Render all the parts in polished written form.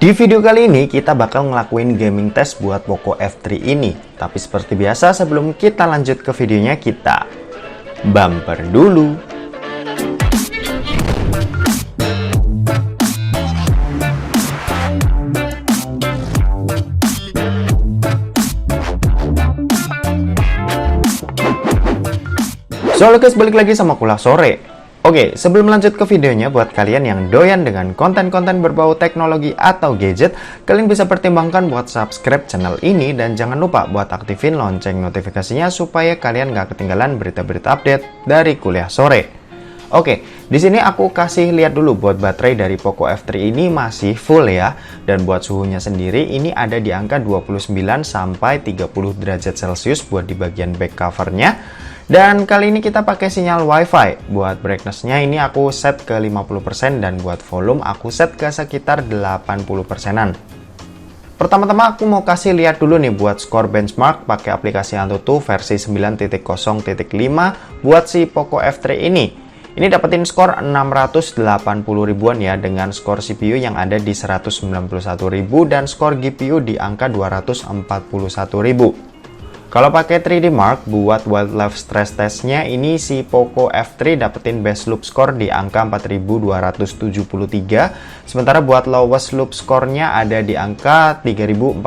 Di video kali ini kita bakal ngelakuin gaming test buat Poco F3 ini. Tapi seperti biasa sebelum kita lanjut ke videonya, kita bumper dulu. So halo guys, balik lagi sama Kuliah Sore. Oke, sebelum lanjut ke videonya, buat kalian yang doyan dengan konten-konten berbau teknologi atau gadget, kalian bisa pertimbangkan buat subscribe channel ini dan jangan lupa buat aktifin lonceng notifikasinya supaya kalian gak ketinggalan berita-berita update dari Kuliah Sore. Oke, di sini aku kasih lihat dulu buat baterai dari Poco F3 ini masih full ya, dan buat suhunya sendiri ini ada di angka 29 sampai 30 derajat Celcius buat di bagian back covernya. Dan kali ini kita pakai sinyal WiFi. Buat brightness-nya ini aku set ke 50% dan buat volume aku set ke sekitar 80%-an. Pertama-tama aku mau kasih lihat dulu nih buat skor benchmark pakai aplikasi AnTuTu versi 9.0.5 buat si Poco F3 ini. Ini dapetin skor 680 ribuan ya, dengan skor CPU yang ada di 191.000 dan skor GPU di angka 241.000. Kalau pakai 3D Mark buat wildlife stress testnya ini si Poco F3 dapetin best loop score di angka 4273, sementara buat lowest loop score-nya ada di angka 3480,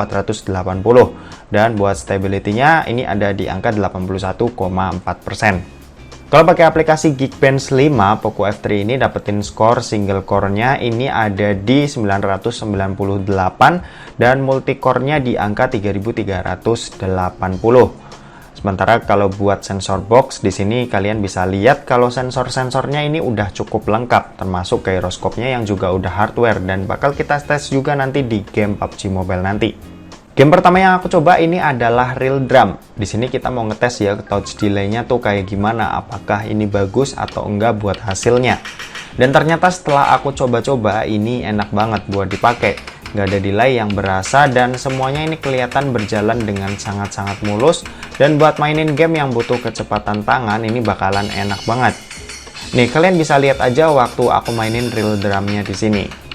dan buat stability-nya ini ada di angka 81,4%. Kalau pakai aplikasi Geekbench 5, Poco F3 ini dapetin skor single core-nya ini ada di 998 dan multi core-nya di angka 3380. Sementara kalau buat sensor box di sini kalian bisa lihat kalau sensor-sensornya ini udah cukup lengkap, termasuk gyroscope-nya yang juga udah hardware dan bakal kita tes juga nanti di game PUBG Mobile nanti. Game pertama yang aku coba ini adalah Real Drum. Di sini kita mau ngetes ya touch delay-nya tuh kayak gimana, apakah ini bagus atau enggak buat hasilnya. Dan ternyata setelah aku coba-coba ini enak banget buat dipakai. Nggak ada delay yang berasa dan semuanya ini kelihatan berjalan dengan sangat-sangat mulus. Dan buat mainin game yang butuh kecepatan tangan ini bakalan enak banget. Nih kalian bisa lihat aja waktu aku mainin Real Drum-nya di sini.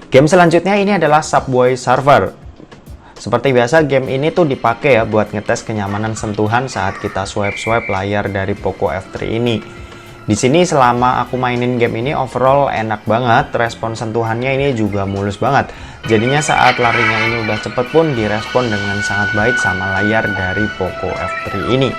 Game selanjutnya ini adalah Subway Surfer. Seperti biasa game ini tuh dipakai ya buat ngetes kenyamanan sentuhan saat kita swipe-swipe layar dari Poco F3 ini. Di sini selama aku mainin game ini overall enak banget, respon sentuhannya ini juga mulus banget. Jadinya saat larinya ini udah cepet pun direspon dengan sangat baik sama layar dari Poco F3 ini.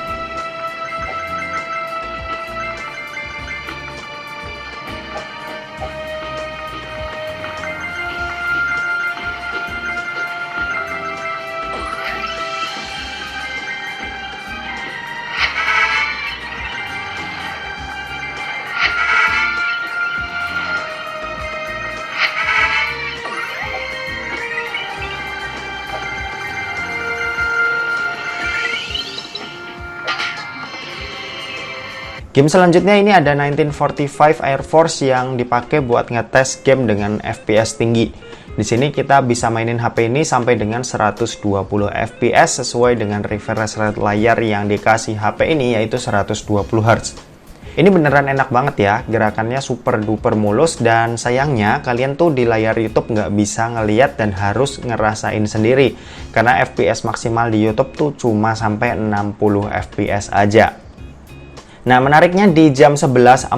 Game selanjutnya ini ada 1945 Air Force yang dipakai buat ngetes game dengan FPS tinggi. Di sini kita bisa mainin HP ini sampai dengan 120 FPS sesuai dengan refresh rate layar yang dikasih HP ini yaitu 120 Hz. Ini beneran enak banget ya, gerakannya super duper mulus dan sayangnya kalian tuh di layar YouTube nggak bisa ngeliat dan harus ngerasain sendiri karena FPS maksimal di YouTube tuh cuma sampai 60 FPS aja. Nah, menariknya di jam 11.47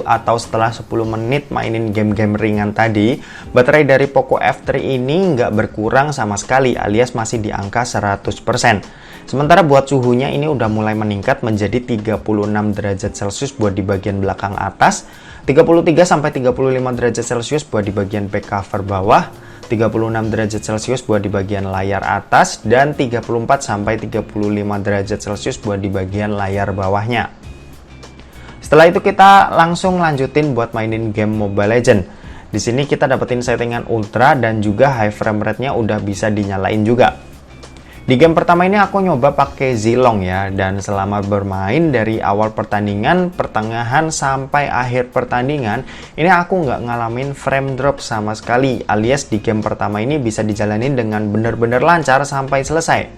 atau setelah 10 menit mainin game-game ringan tadi, baterai dari Poco F3 ini nggak berkurang sama sekali alias masih di angka 100%. Sementara buat suhunya ini udah mulai meningkat menjadi 36 derajat Celcius buat di bagian belakang atas, 33 sampai 35 derajat Celcius buat di bagian back cover bawah, 36 derajat Celcius buat di bagian layar atas, dan 34 sampai 35 derajat Celcius buat di bagian layar bawahnya. Setelah itu kita langsung lanjutin buat mainin game Mobile Legends. Di sini kita dapetin settingan ultra dan juga high frame rate-nya udah bisa dinyalain juga. Di game pertama ini aku nyoba pakai Zilong ya, dan selama bermain dari awal pertandingan, pertengahan sampai akhir pertandingan, ini aku nggak ngalamin frame drop sama sekali, alias di game pertama ini bisa dijalanin dengan bener-bener lancar sampai selesai.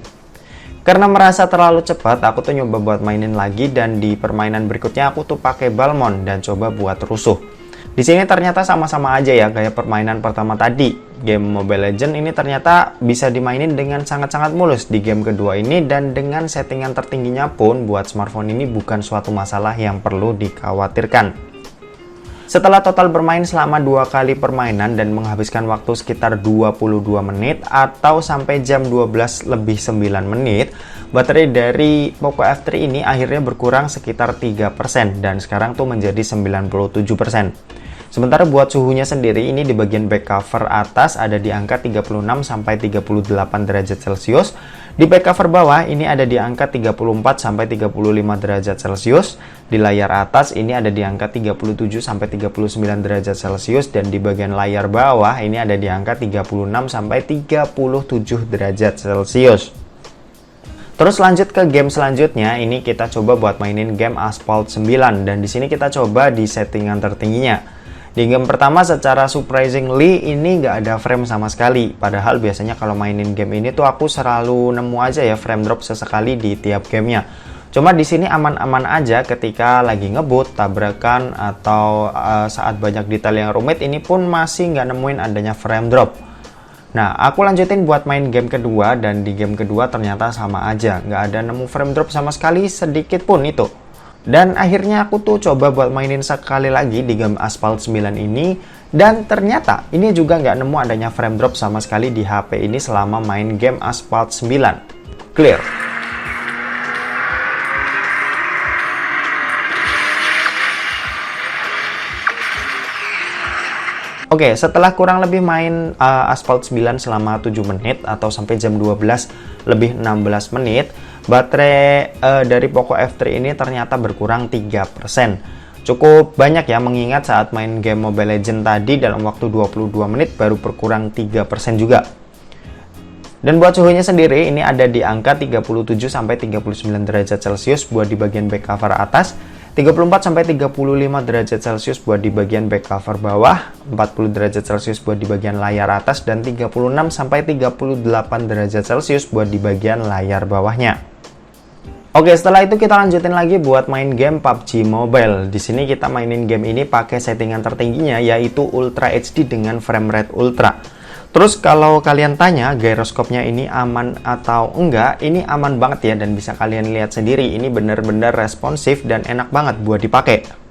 Karena merasa terlalu cepat, aku tuh nyoba buat mainin lagi, dan di permainan berikutnya aku tuh pakai Balmond dan coba buat rusuh. Di sini ternyata sama-sama aja ya kayak permainan pertama tadi. Game Mobile Legends ini ternyata bisa dimainin dengan sangat-sangat mulus di game kedua ini, dan dengan settingan tertingginya pun buat smartphone ini bukan suatu masalah yang perlu dikhawatirkan. Setelah total bermain selama 2 kali permainan dan menghabiskan waktu sekitar 22 menit atau sampai jam 12 lebih 9 menit, baterai dari Poco F3 ini akhirnya berkurang sekitar 3% dan sekarang tuh menjadi 97%. Sementara buat suhunya sendiri ini di bagian back cover atas ada di angka 36 sampai 38 derajat Celcius. Di back cover bawah ini ada di angka 34 sampai 35 derajat Celcius. Di layar atas ini ada di angka 37 sampai 39 derajat Celcius, dan di bagian layar bawah ini ada di angka 36 sampai 37 derajat Celcius. Terus lanjut ke game selanjutnya, ini kita coba buat mainin game Asphalt 9, dan di sini kita coba di settingan tertingginya. Di game pertama secara surprisingly ini nggak ada frame sama sekali. Padahal biasanya kalau mainin game ini tuh aku selalu nemu aja ya frame drop sesekali di tiap gamenya. Cuma di sini aman-aman aja ketika lagi ngebut, tabrakan, atau saat banyak detail yang rumit, ini pun masih nggak nemuin adanya frame drop. Nah, aku lanjutin buat main game kedua, dan di game kedua ternyata sama aja. Nggak ada nemu frame drop sama sekali sedikit pun itu. Dan akhirnya aku tuh coba buat mainin sekali lagi di game Asphalt 9 ini, dan ternyata ini juga nggak nemu adanya frame drop sama sekali di HP ini selama main game Asphalt 9. Clear. Oke, setelah kurang lebih main Asphalt 9 selama 7 menit atau sampai jam 12 lebih 16 menit, baterai dari Poco F3 ini ternyata berkurang 3%. Cukup banyak ya, mengingat saat main game Mobile Legends tadi dalam waktu 22 menit baru berkurang 3% juga. Dan buat suhunya sendiri ini ada di angka 37 sampai 39 derajat Celcius buat di bagian back cover atas, 34 sampai 35 derajat Celcius buat di bagian back cover bawah, 40 derajat Celcius buat di bagian layar atas, dan 36 sampai 38 derajat Celcius buat di bagian layar bawahnya. Oke, setelah itu kita lanjutin lagi buat main game PUBG Mobile. Di sini kita mainin game ini pakai settingan tertingginya yaitu Ultra HD dengan frame rate ultra. Terus kalau kalian tanya gyroskopnya ini aman atau enggak, ini aman banget ya, dan bisa kalian lihat sendiri ini bener-bener responsif dan enak banget buat dipakai.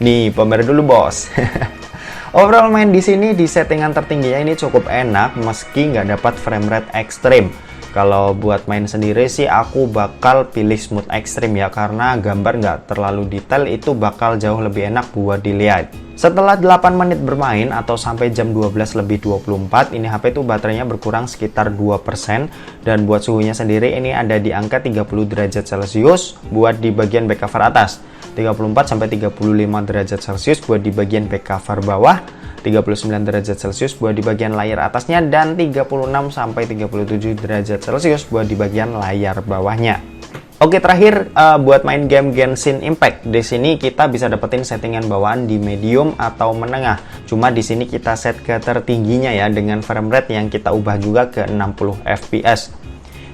Nih, pamer dulu bos. Overall main di sini di settingan tertingginya ini cukup enak meski nggak dapat frame rate ekstrim. Kalau buat main sendiri sih aku bakal pilih smooth ekstrim ya, karena gambar nggak terlalu detail, itu bakal jauh lebih enak buat dilihat. Setelah 8 menit bermain atau sampai jam 12:24 ini HP itu baterainya berkurang sekitar 2%, dan buat suhunya sendiri ini ada di angka 30 derajat Celcius buat di bagian back cover atas, 34 sampai 35 derajat Celcius buat di bagian back cover bawah, 39 derajat Celcius buat di bagian layar atasnya, dan 36 sampai 37 derajat Celcius buat di bagian layar bawahnya. Oke, terakhir buat main game Genshin Impact, di sini kita bisa dapetin settingan bawaan di medium atau menengah. Cuma di sini kita set ke tertingginya ya, dengan frame rate yang kita ubah juga ke 60 fps.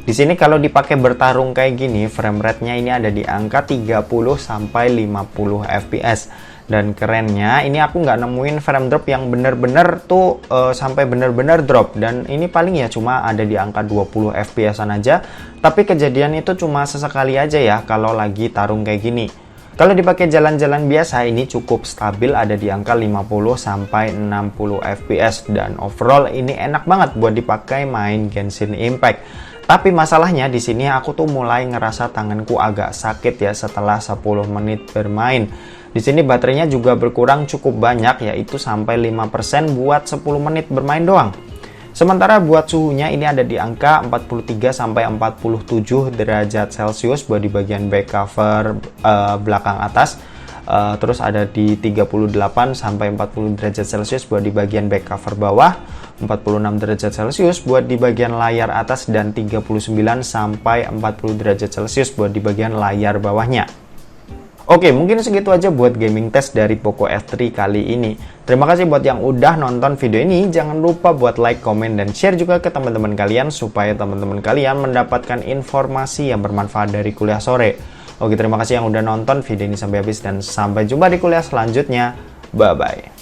Di sini kalau dipakai bertarung kayak gini, frame rate-nya ini ada di angka 30 sampai 50 fps. Dan kerennya ini aku nggak nemuin frame drop yang bener-bener tuh sampai bener-bener drop, dan ini paling ya cuma ada di angka 20 fps-an aja. Tapi kejadian itu cuma sesekali aja ya kalau lagi tarung kayak gini. Kalau dipakai jalan-jalan biasa ini cukup stabil, ada di angka 50 sampai 60 fps, dan overall ini enak banget buat dipakai main Genshin Impact. Tapi masalahnya di sini aku tuh mulai ngerasa tanganku agak sakit ya setelah 10 menit bermain. Di sini baterainya juga berkurang cukup banyak, yaitu sampai 5% buat 10 menit bermain doang. Sementara buat suhunya ini ada di angka 43 sampai 47 derajat Celcius buat di bagian back cover belakang atas. Terus ada di 38 sampai 40 derajat Celcius buat di bagian back cover bawah, 46 derajat Celcius buat di bagian layar atas, dan 39 sampai 40 derajat Celcius buat di bagian layar bawahnya. Oke, mungkin segitu aja buat gaming test dari Poco F3 kali ini. Terima kasih buat yang udah nonton video ini. Jangan lupa buat like, komen, dan share juga ke teman-teman kalian supaya teman-teman kalian mendapatkan informasi yang bermanfaat dari kuliah sore. Oke, terima kasih yang udah nonton video ini sampai habis, dan sampai jumpa di kuliah selanjutnya. Bye-bye.